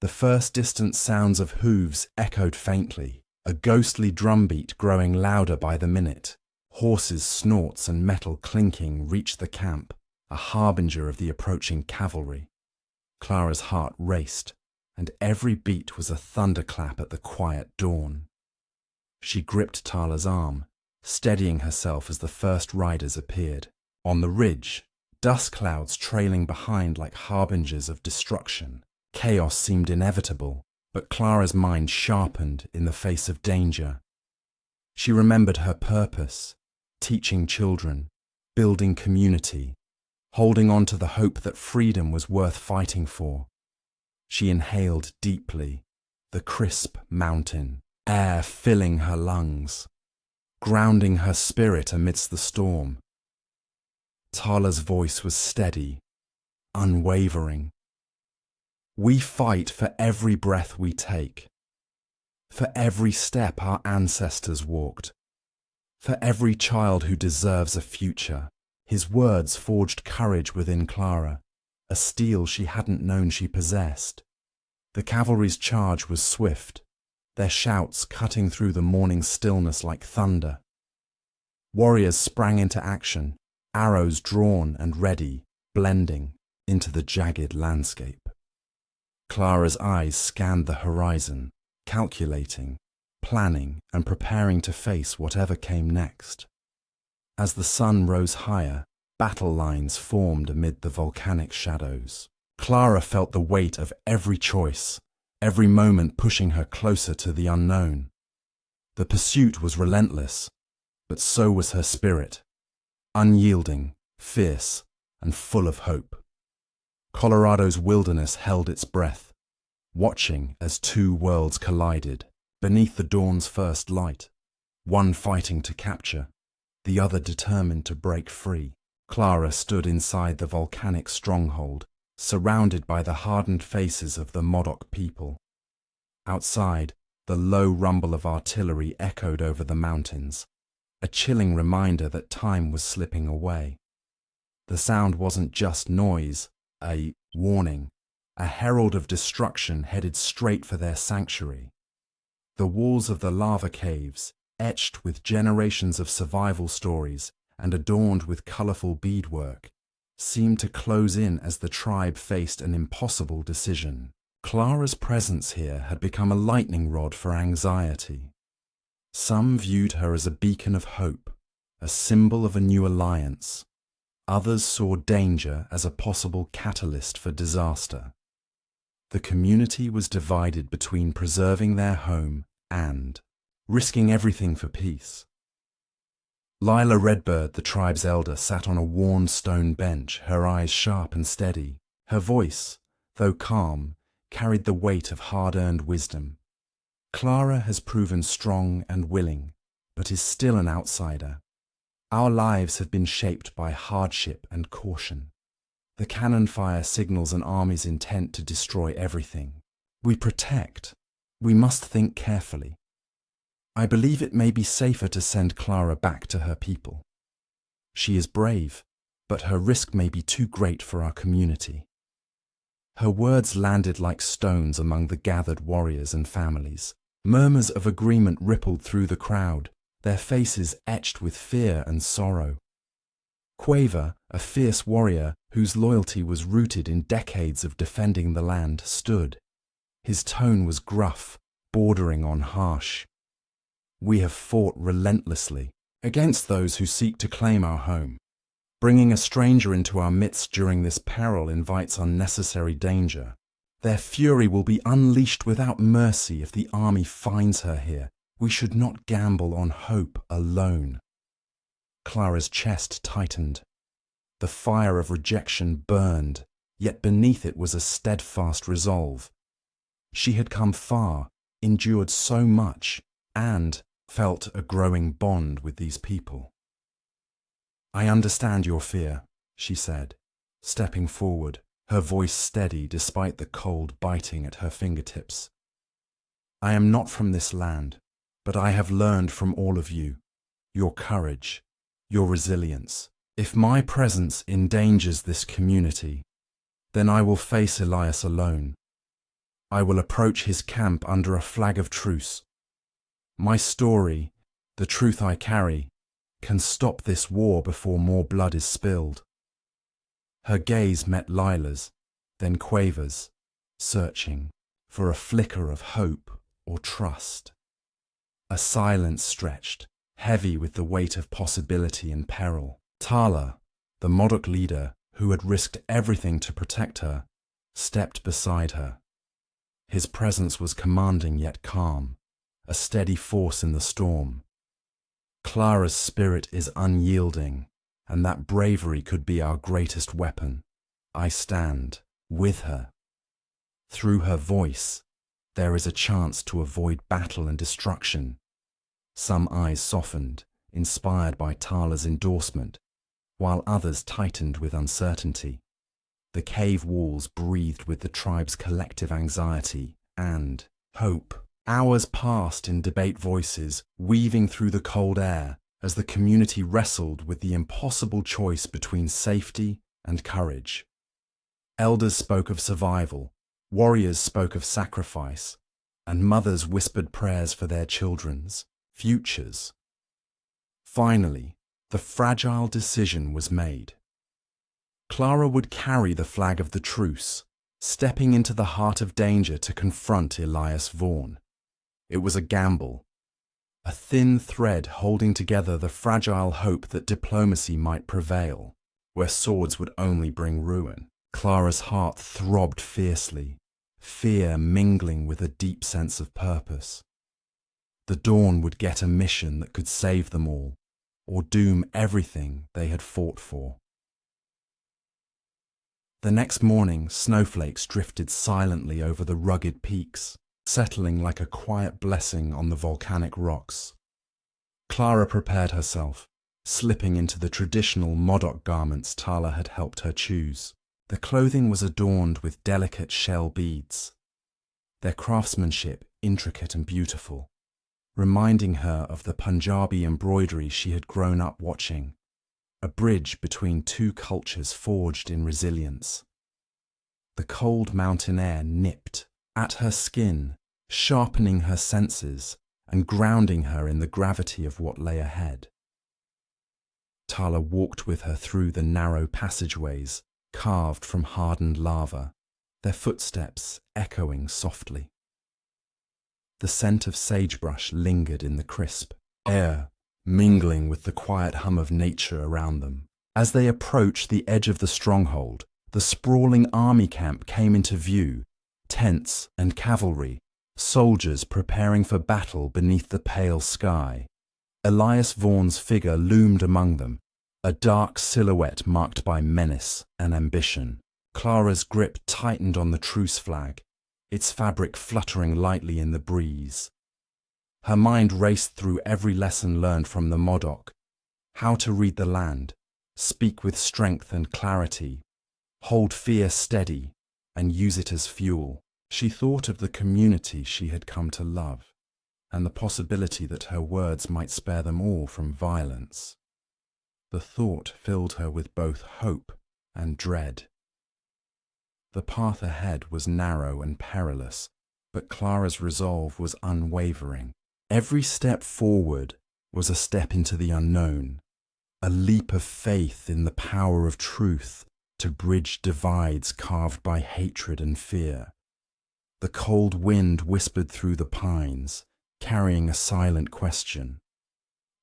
The first distant sounds of hooves echoed faintly, a ghostly drumbeat growing louder by the minute. Horses' snorts and metal clinking reached the camp, a harbinger of the approaching cavalry. Clara's heart raced, and every beat was a thunderclap at the quiet dawn. She gripped Tala's arm, steadying herself as the first riders appeared. On the ridge, dust clouds trailing behind like harbingers of destruction. Chaos seemed inevitable, but Clara's mind sharpened in the face of danger. She remembered her purpose, teaching children, building community, holding on to the hope that freedom was worth fighting for. She inhaled deeply, the crisp mountain air filling her lungs, grounding her spirit amidst the storm. Tala's voice was steady, unwavering. "We fight for every breath we take, for every step our ancestors walked, for every child who deserves a future." His words forged courage within Clara, a steel she hadn't known she possessed. The cavalry's charge was swift, their shouts cutting through the morning stillness like thunder. Warriors sprang into action, arrows drawn and ready, blending into the jagged landscape. Clara's eyes scanned the horizon, calculating, planning, and preparing to face whatever came next. As the sun rose higher, battle lines formed amid the volcanic shadows. Clara felt the weight of every choice, every moment pushing her closer to the unknown. The pursuit was relentless, but so was her spirit, unyielding, fierce, and full of hope. Colorado's wilderness held its breath, watching as two worlds collided beneath the dawn's first light, one fighting to capture, the other determined to break free. Clara stood inside the volcanic stronghold, surrounded by the hardened faces of the Modoc people. Outside, the low rumble of artillery echoed over the mountains, a chilling reminder that time was slipping away. The sound wasn't just noise, a warning, a herald of destruction headed straight for their sanctuary. The walls of the lava caves, etched with generations of survival stories and adorned with colorful beadwork, seemed to close in as the tribe faced an impossible decision. Clara's presence here had become a lightning rod for anxiety. Some viewed her as a beacon of hope, a symbol of a new alliance. Others saw danger as a possible catalyst for disaster. The community was divided between preserving their home and risking everything for peace. Lila Redbird, the tribe's elder, sat on a worn stone bench, her eyes sharp and steady. Her voice, though calm, carried the weight of hard-earned wisdom. Clara has proven strong and willing, but is still an outsider. Our lives have been shaped by hardship and caution. The cannon fire signals an army's intent to destroy everything. We protect. We must think carefully. I believe it may be safer to send Clara back to her people. She is brave, but her risk may be too great for our community. Her words landed like stones among the gathered warriors and families. Murmurs of agreement rippled through the crowd, their faces etched with fear and sorrow. Quaver, a fierce warrior whose loyalty was rooted in decades of defending the land, stood. His tone was gruff, bordering on harsh. We have fought relentlessly against those who seek to claim our home. Bringing a stranger into our midst during this peril invites unnecessary danger. Their fury will be unleashed without mercy if the army finds her here. We should not gamble on hope alone. Clara's chest tightened. The fire of rejection burned, yet beneath it was a steadfast resolve. She had come far, endured so much, and felt a growing bond with these people. I understand your fear, she said, stepping forward, her voice steady despite the cold biting at her fingertips. I am not from this land, but I have learned from all of you, your courage, your resilience. If my presence endangers this community, then I will face Elias alone. I will approach his camp under a flag of truce. My story, the truth I carry, can stop this war before more blood is spilled. Her gaze met Lila's, then Quaver's, searching for a flicker of hope or trust. A silence stretched, heavy with the weight of possibility and peril. Tala, the Modoc leader who had risked everything to protect her, stepped beside her. His presence was commanding yet calm, a steady force in the storm. Clara's spirit is unyielding, and that bravery could be our greatest weapon. I stand with her. Through her voice, there is a chance to avoid battle and destruction. Some eyes softened, inspired by Tala's endorsement, while others tightened with uncertainty. The cave walls breathed with the tribe's collective anxiety and hope. Hours passed in debate voices, weaving through the cold air as the community wrestled with the impossible choice between safety and courage. Elders spoke of survival, warriors spoke of sacrifice, and mothers whispered prayers for their children's futures. Finally, the fragile decision was made. Clara would carry the flag of the truce, stepping into the heart of danger to confront Elias Vaughn. It was a gamble, a thin thread holding together the fragile hope that diplomacy might prevail, where swords would only bring ruin. Clara's heart throbbed fiercely, fear mingling with a deep sense of purpose. The Dawn would get a mission that could save them all, or doom everything they had fought for. The next morning, snowflakes drifted silently over the rugged peaks, settling like a quiet blessing on the volcanic rocks. Clara prepared herself, slipping into the traditional Modoc garments Tala had helped her choose. The clothing was adorned with delicate shell beads. Their craftsmanship, intricate and beautiful, reminding her of the Punjabi embroidery she had grown up watching, a bridge between two cultures forged in resilience. The cold mountain air nipped at her skin, sharpening her senses and grounding her in the gravity of what lay ahead. Tala walked with her through the narrow passageways carved from hardened lava, their footsteps echoing softly. The scent of sagebrush lingered in the crisp air, mingling with the quiet hum of nature around them. As they approached the edge of the stronghold, the sprawling army camp came into view, tents and cavalry, soldiers preparing for battle beneath the pale sky. Elias Vaughan's figure loomed among them, a dark silhouette marked by menace and ambition. Clara's grip tightened on the truce flag, its fabric fluttering lightly in the breeze. Her mind raced through every lesson learned from the Modoc: how to read the land, speak with strength and clarity, hold fear steady, and use it as fuel. She thought of the community she had come to love, and the possibility that her words might spare them all from violence. The thought filled her with both hope and dread. The path ahead was narrow and perilous, but Clara's resolve was unwavering. Every step forward was a step into the unknown, a leap of faith in the power of truth to bridge divides carved by hatred and fear. The cold wind whispered through the pines, carrying a silent question.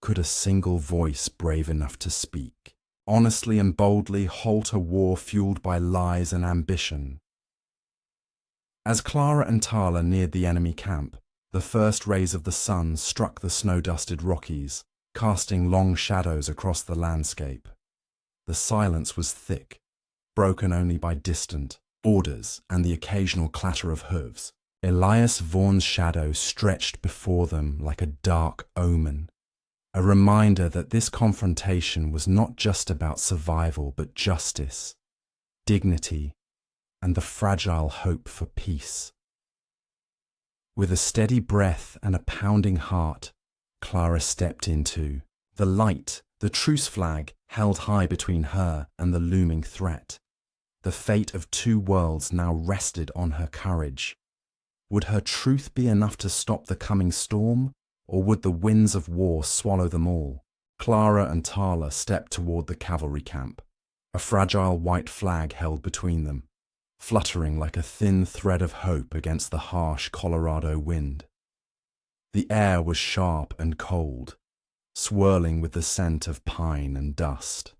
Could a single voice brave enough to speak, honestly and boldly halt a war fueled by lies and ambition? As Clara and Tala neared the enemy camp, the first rays of the sun struck the snow-dusted Rockies, casting long shadows across the landscape. The silence was thick, broken only by distant orders and the occasional clatter of hooves. Elias Vaughan's shadow stretched before them like a dark omen, a reminder that this confrontation was not just about survival but justice, dignity, and the fragile hope for peace. With a steady breath and a pounding heart, Clara stepped into the light, the truce flag held high between her and the looming threat. The fate of two worlds now rested on her courage. Would her truth be enough to stop the coming storm, or would the winds of war swallow them all? Clara and Tala stepped toward the cavalry camp, a fragile white flag held between them, fluttering like a thin thread of hope against the harsh Colorado wind. The air was sharp and cold, swirling with the scent of pine and dust.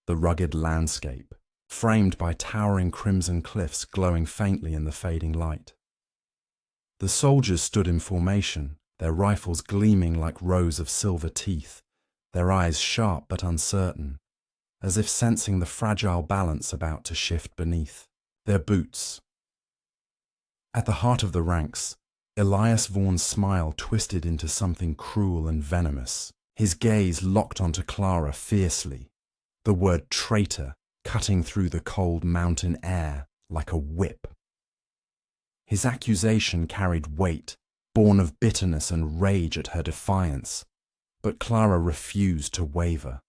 The rugged landscape, framed by towering crimson cliffs glowing faintly in the fading light. The soldiers stood in formation, their rifles gleaming like rows of silver teeth, their eyes sharp but uncertain, as if sensing the fragile balance about to shift beneath their boots. At the heart of the ranks, Elias Vaughan's smile twisted into something cruel and venomous. His gaze locked onto Clara fiercely, the word traitor cutting through the cold mountain air like a whip. His accusation carried weight, born of bitterness and rage at her defiance, but Clara refused to waver.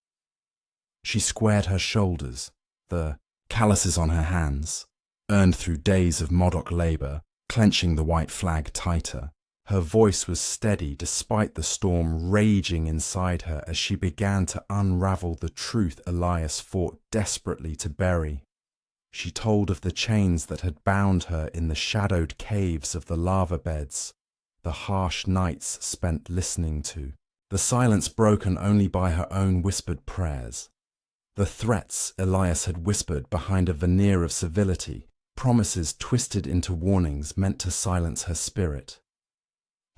She squared her shoulders, the calluses on her hands, earned through days of Modoc labor, clenching the white flag tighter. Her voice was steady despite the storm raging inside her as she began to unravel the truth Elias fought desperately to bury. She told of the chains that had bound her in the shadowed caves of the lava beds, the harsh nights spent listening to, the silence broken only by her own whispered prayers, the threats Elias had whispered behind a veneer of civility, promises twisted into warnings meant to silence her spirit.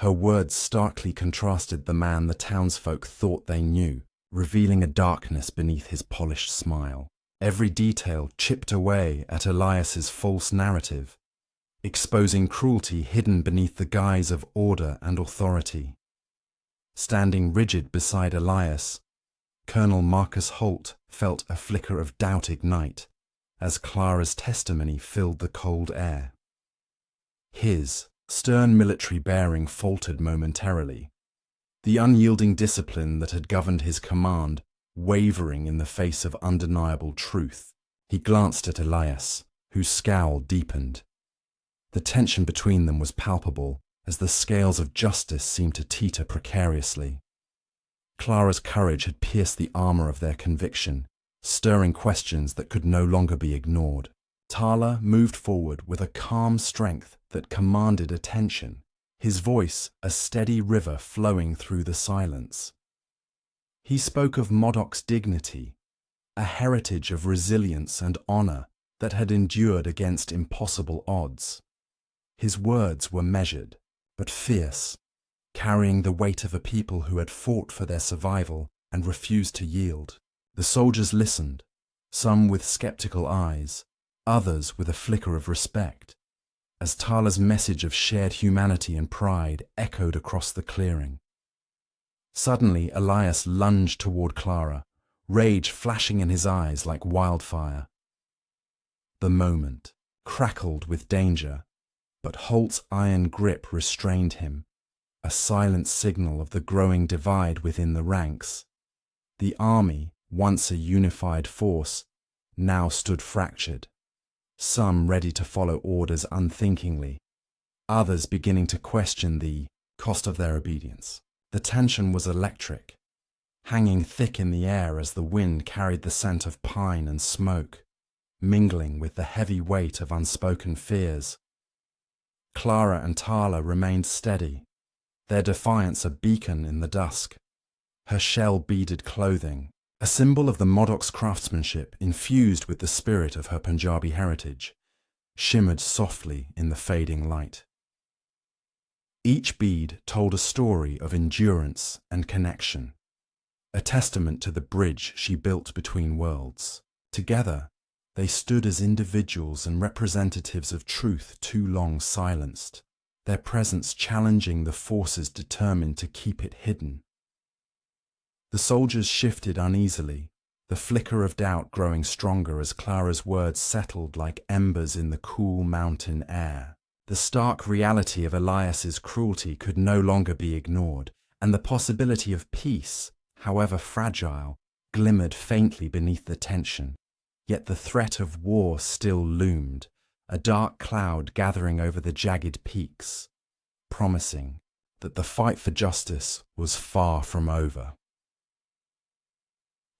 Her words starkly contrasted the man the townsfolk thought they knew, revealing a darkness beneath his polished smile. Every detail chipped away at Elias's false narrative, exposing cruelty hidden beneath the guise of order and authority. Standing rigid beside Elias, Colonel Marcus Holt felt a flicker of doubt ignite as Clara's testimony filled the cold air. His stern military bearing faltered momentarily, the unyielding discipline that had governed his command wavering in the face of undeniable truth. He glanced at Elias, whose scowl deepened. The tension between them was palpable, as the scales of justice seemed to teeter precariously. Clara's courage had pierced the armor of their conviction, stirring questions that could no longer be ignored. Tala moved forward with a calm strength that commanded attention, his voice a steady river flowing through the silence. He spoke of Modoc's dignity, a heritage of resilience and honor that had endured against impossible odds. His words were measured, but fierce, carrying the weight of a people who had fought for their survival and refused to yield. The soldiers listened, some with skeptical eyes, others with a flicker of respect, as Tala's message of shared humanity and pride echoed across the clearing. Suddenly, Elias lunged toward Clara, rage flashing in his eyes like wildfire. The moment crackled with danger, but Holt's iron grip restrained him, a silent signal of the growing divide within the ranks. The army, once a unified force, now stood fractured, some ready to follow orders unthinkingly, others beginning to question the cost of their obedience. The tension was electric, hanging thick in the air as the wind carried the scent of pine and smoke, mingling with the heavy weight of unspoken fears. Clara and Tala remained steady, their defiance a beacon in the dusk. Her shell-beaded clothing, a symbol of the Modoc's craftsmanship infused with the spirit of her Punjabi heritage, shimmered softly in the fading light. Each bead told a story of endurance and connection, a testament to the bridge she built between worlds. Together, they stood as individuals and representatives of truth too long silenced, their presence challenging the forces determined to keep it hidden. The soldiers shifted uneasily, the flicker of doubt growing stronger as Clara's words settled like embers in the cool mountain air. The stark reality of Elias's cruelty could no longer be ignored, and the possibility of peace, however fragile, glimmered faintly beneath the tension. Yet the threat of war still loomed, a dark cloud gathering over the jagged peaks, promising that the fight for justice was far from over.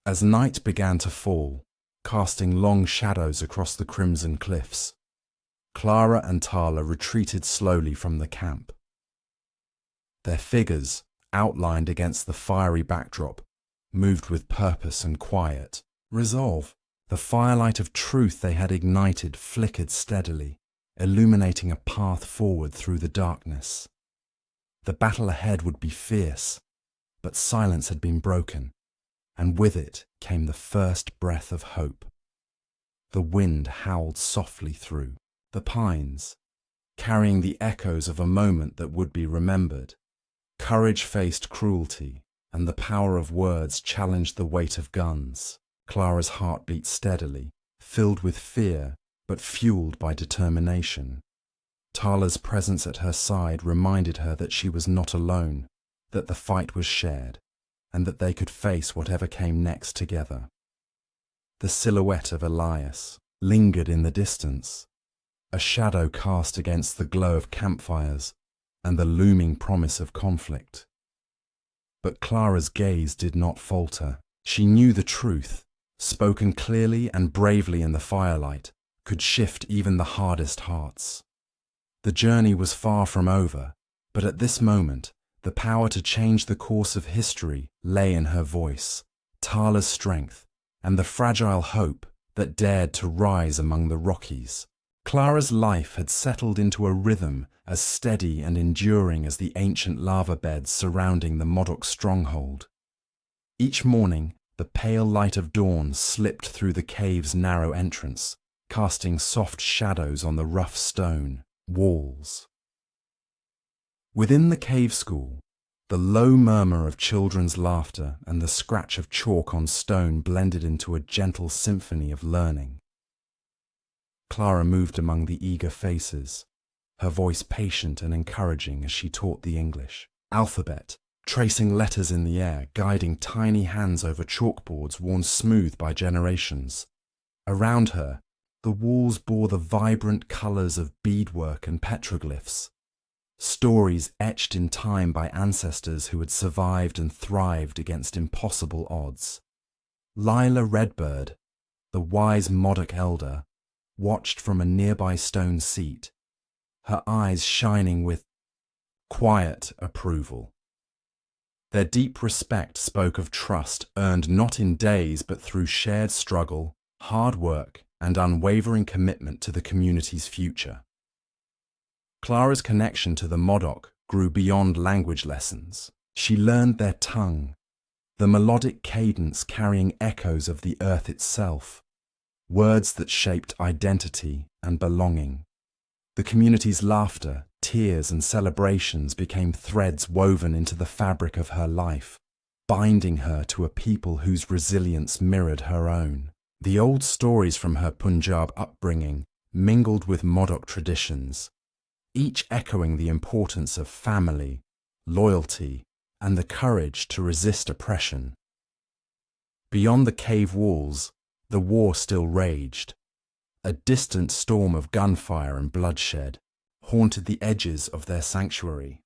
As night began to fall, casting long shadows across the crimson cliffs, Clara and Tala retreated slowly from the camp. Their figures, outlined against the fiery backdrop, moved with purpose and quiet resolve. The firelight of truth they had ignited flickered steadily, illuminating a path forward through the darkness. The battle ahead would be fierce, but silence had been broken, and with it came the first breath of hope. The wind howled softly through the pines, carrying the echoes of a moment that would be remembered. Courage faced cruelty, and the power of words challenged the weight of guns. Clara's heart beat steadily, filled with fear, but fueled by determination. Tala's presence at her side reminded her that she was not alone, that the fight was shared, and that they could face whatever came next together. The silhouette of Elias lingered in the distance, a shadow cast against the glow of campfires and the looming promise of conflict. But Clara's gaze did not falter. She knew the truth, spoken clearly and bravely in the firelight, could shift even the hardest hearts. The journey was far from over, but at this moment, the power to change the course of history lay in her voice, Tala's strength, and the fragile hope that dared to rise among the Rockies. Clara's life had settled into a rhythm as steady and enduring as the ancient lava beds surrounding the Modoc stronghold. Each morning, the pale light of dawn slipped through the cave's narrow entrance, casting soft shadows on the rough stone walls. Within the cave school, the low murmur of children's laughter and the scratch of chalk on stone blended into a gentle symphony of learning. Clara moved among the eager faces, her voice patient and encouraging as she taught the English alphabet, tracing letters in the air, guiding tiny hands over chalkboards worn smooth by generations. Around her, the walls bore the vibrant colours of beadwork and petroglyphs, stories etched in time by ancestors who had survived and thrived against impossible odds. Lila Redbird, the wise Modoc elder, watched from a nearby stone seat, her eyes shining with quiet approval. Their deep respect spoke of trust earned not in days but through shared struggle, hard work, and unwavering commitment to the community's future. Clara's connection to the Modoc grew beyond language lessons. She learned their tongue, the melodic cadence carrying echoes of the earth itself, words that shaped identity and belonging. The community's laughter, tears, and celebrations became threads woven into the fabric of her life, binding her to a people whose resilience mirrored her own. The old stories from her Punjab upbringing mingled with Modoc traditions, each echoing the importance of family, loyalty, and the courage to resist oppression. Beyond the cave walls, the war still raged. A distant storm of gunfire and bloodshed haunted the edges of their sanctuary.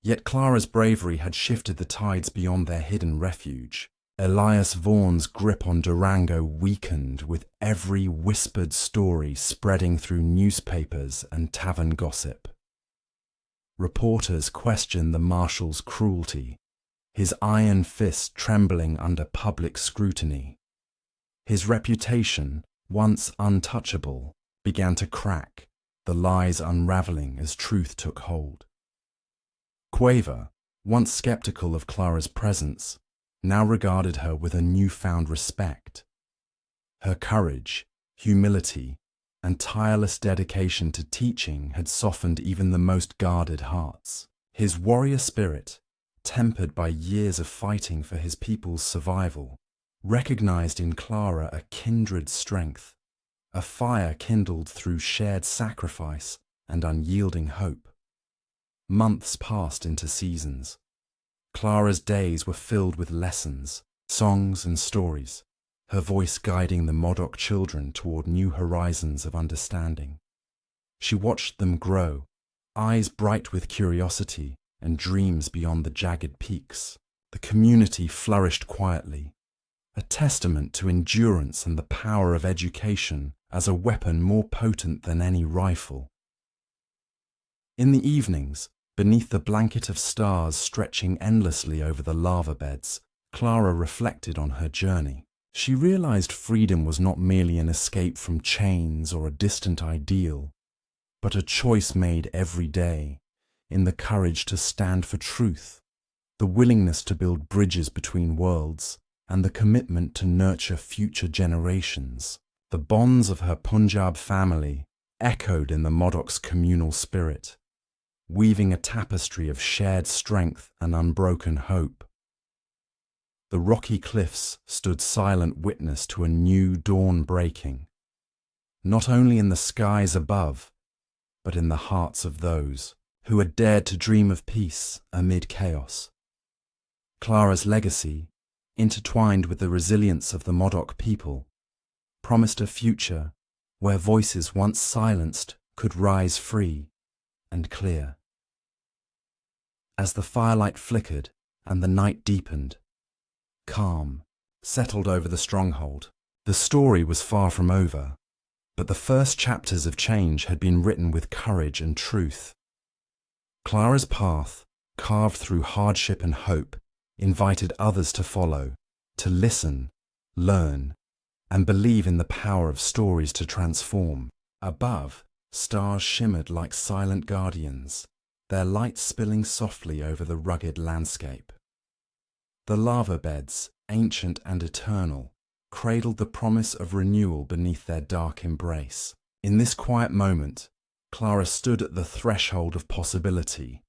Yet Clara's bravery had shifted the tides beyond their hidden refuge. Elias Vaughan's grip on Durango weakened with every whispered story spreading through newspapers and tavern gossip. Reporters questioned the Marshal's cruelty, his iron fist trembling under public scrutiny. His reputation, once untouchable, began to crack, the lies unraveling as truth took hold. Quaver, once skeptical of Clara's presence, now regarded her with a newfound respect. Her courage, humility, and tireless dedication to teaching had softened even the most guarded hearts. His warrior spirit, tempered by years of fighting for his people's survival, recognized in Clara a kindred strength, a fire kindled through shared sacrifice and unyielding hope. Months passed into seasons. Clara's days were filled with lessons, songs and stories, her voice guiding the Modoc children toward new horizons of understanding. She watched them grow, eyes bright with curiosity and dreams beyond the jagged peaks. The community flourished quietly, a testament to endurance and the power of education as a weapon more potent than any rifle. In the evenings, beneath the blanket of stars stretching endlessly over the lava beds, Clara reflected on her journey. She realized freedom was not merely an escape from chains or a distant ideal, but a choice made every day, in the courage to stand for truth, the willingness to build bridges between worlds, and the commitment to nurture future generations. The bonds of her Punjab family echoed in the Modoc's communal spirit, weaving a tapestry of shared strength and unbroken hope. The rocky cliffs stood silent witness to a new dawn breaking, not only in the skies above, but in the hearts of those who had dared to dream of peace amid chaos. Clara's legacy, intertwined with the resilience of the Modoc people, promised a future where voices once silenced could rise free and clear. As the firelight flickered and the night deepened, calm settled over the stronghold. The story was far from over, but the first chapters of change had been written with courage and truth. Clara's path, carved through hardship and hope, invited others to follow, to listen, learn, and believe in the power of stories to transform. Above, stars shimmered like silent guardians, their light spilling softly over the rugged landscape. The lava beds, ancient and eternal, cradled the promise of renewal beneath their dark embrace. In this quiet moment, Clara stood at the threshold of possibility,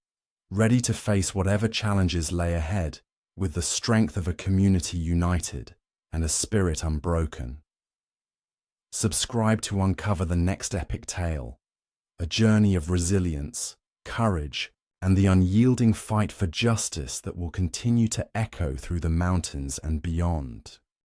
ready to face whatever challenges lay ahead, with the strength of a community united and a spirit unbroken. Subscribe to uncover the next epic tale, a journey of resilience, courage, and the unyielding fight for justice that will continue to echo through the mountains and beyond.